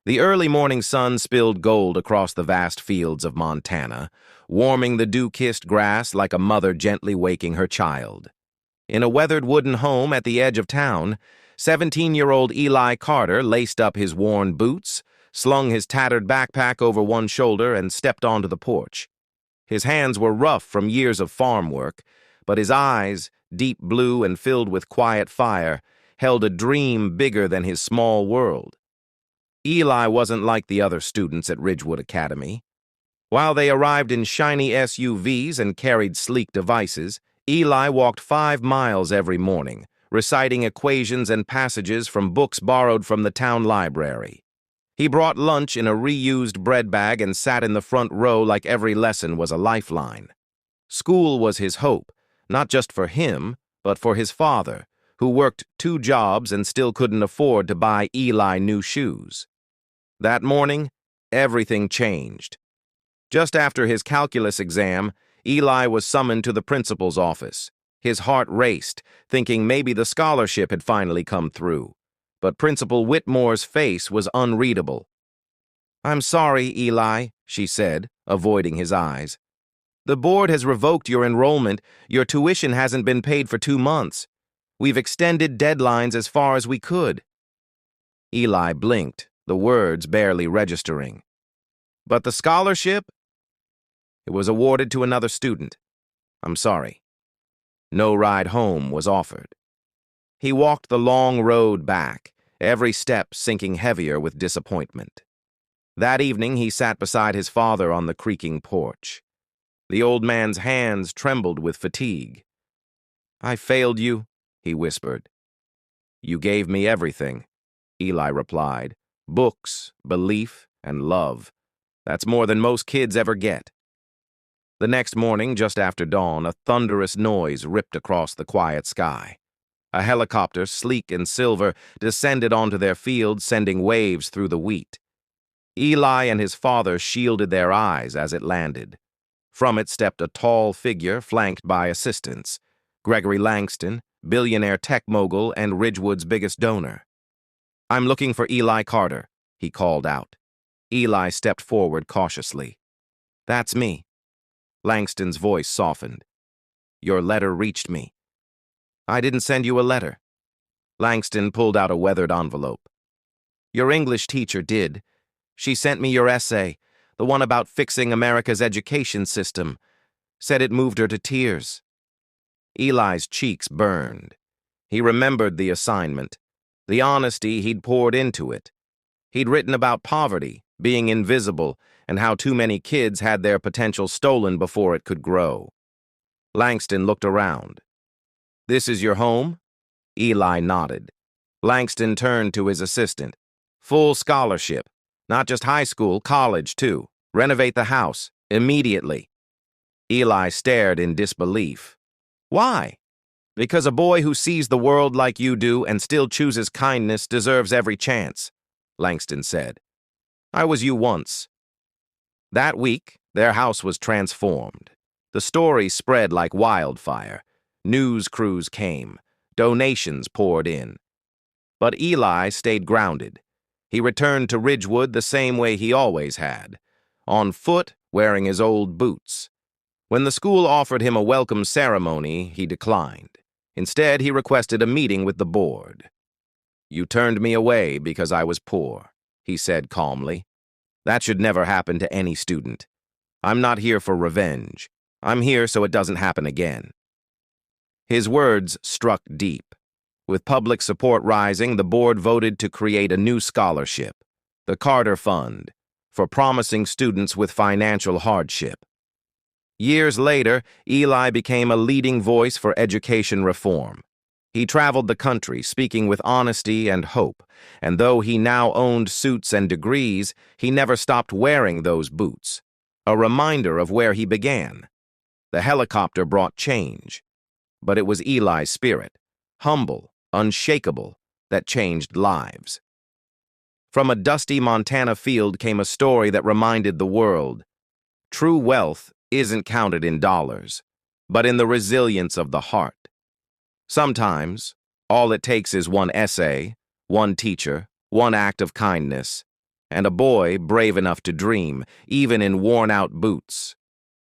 The early morning sun spilled gold across the vast fields of Montana, warming the dew-kissed grass like a mother gently waking her child. In a weathered wooden home at the edge of town, 17-year-old Eli Carter laced up his worn boots, slung his tattered backpack over one shoulder, and stepped onto the porch. His hands were rough from years of farm work, but his eyes, deep blue and filled with quiet fire, held a dream bigger than his small world. Eli wasn't like the other students at Ridgewood Academy. While they arrived in shiny SUVs and carried sleek devices, Eli walked 5 miles every morning, reciting equations and passages from books borrowed from the town library. He brought lunch in a reused bread bag and sat in the front row like every lesson was a lifeline. School was his hope, not just for him, but for his father, who worked 2 jobs and still couldn't afford to buy Eli new shoes. That morning, everything changed. Just after his calculus exam, Eli was summoned to the principal's office. His heart raced, thinking maybe the scholarship had finally come through. But Principal Whitmore's face was unreadable. "I'm sorry, Eli," she said, avoiding his eyes. "The board has revoked your enrollment. Your tuition hasn't been paid for 2 months. We've extended deadlines as far as we could." Eli blinked, the words barely registering. "But the scholarship?" "It was awarded to another student. I'm sorry." No ride home was offered. He walked the long road back, every step sinking heavier with disappointment. That evening, he sat beside his father on the creaking porch. The old man's hands trembled with fatigue. "I failed you," he whispered. "You gave me everything," Eli replied. "Books, belief, and love. That's more than most kids ever get." The next morning, just after dawn, a thunderous noise ripped across the quiet sky. A helicopter, sleek and silver, descended onto their field, sending waves through the wheat. Eli and his father shielded their eyes as it landed. From it stepped a tall figure flanked by assistants: Gregory Langston, billionaire tech mogul and Ridgewood's biggest donor. "I'm looking for Eli Carter," he called out. Eli stepped forward cautiously. "That's me." Langston's voice softened. "Your letter reached me." "I didn't send you a letter." Langston pulled out a weathered envelope. "Your English teacher did. She sent me your essay, the one about fixing America's education system. Said it moved her to tears." Eli's cheeks burned. He remembered the assignment, the honesty he'd poured into it. He'd written about poverty, being invisible, and how too many kids had their potential stolen before it could grow. Langston looked around. "This is your home?" Eli nodded. Langston turned to his assistant. "Full scholarship. Not just high school, college, too. Renovate the house. Immediately." Eli stared in disbelief. "Why?" "Because a boy who sees the world like you do and still chooses kindness deserves every chance," Langston said. "I was you once." That week, their house was transformed. The story spread like wildfire. News crews came. Donations poured in. But Eli stayed grounded. He returned to Ridgewood the same way he always had, on foot, wearing his old boots. When the school offered him a welcome ceremony, he declined. Instead, he requested a meeting with the board. "You turned me away because I was poor," he said calmly. "That should never happen to any student. I'm not here for revenge. I'm here so it doesn't happen again." His words struck deep. With public support rising, the board voted to create a new scholarship, the Carter Fund, for promising students with financial hardship. Years later, Eli became a leading voice for education reform. He traveled the country, speaking with honesty and hope, and though he now owned suits and degrees, he never stopped wearing those boots, a reminder of where he began. The helicopter brought change, but it was Eli's spirit, humble, unshakable, that changed lives. From a dusty Montana field came a story that reminded the world: true wealth isn't counted in dollars, but in the resilience of the heart. Sometimes, all it takes is one essay, one teacher, one act of kindness, and a boy brave enough to dream, even in worn-out boots.